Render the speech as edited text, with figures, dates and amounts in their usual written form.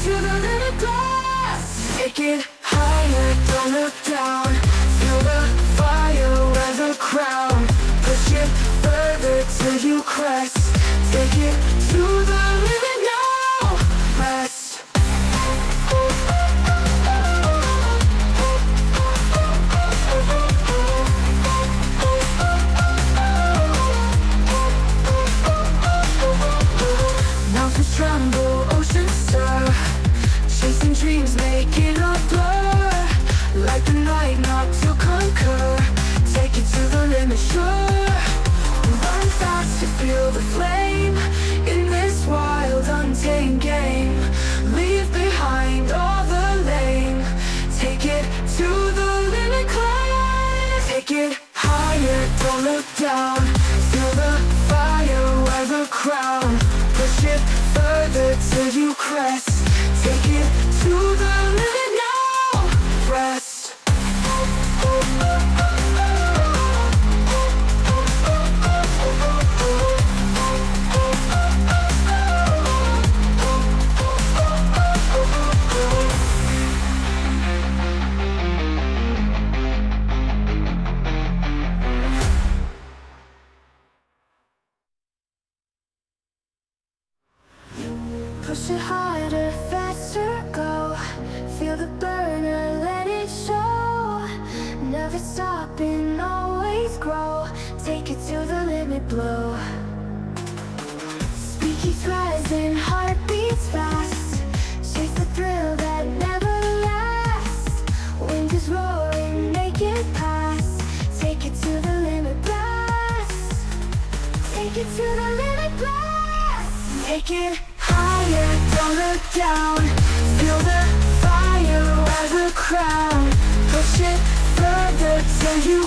to the limit blast. Take it higher, don't look down. Feel the fire as a crown. Push it further till you crest. Take it to the limit now. Rest. Mountains tremble, oceans stir. Chasing dreams, making a blur. Like the night, not to conquer. Take it to the limit, sure. Run fast to feel the flame. In this wild, untamed game, leave behind all the lame. Take it to the limit, climb. Take it higher, don't look down. Feel the fire, wear the crown. Push it further till you crest. Take it to the limit now. Rest. Push it harder, faster, go. Feel the burner, let it show. Never stopping, always grow. Take it to the limit, blow. Speaky threads and heartbeats fast. Chase the thrill that never lasts. Wind is roaring, make it pass. Take it to the limit, blast. Take it to the limit, blast. Take it higher, don't look down. Feel the fire as a crown. Push it further till you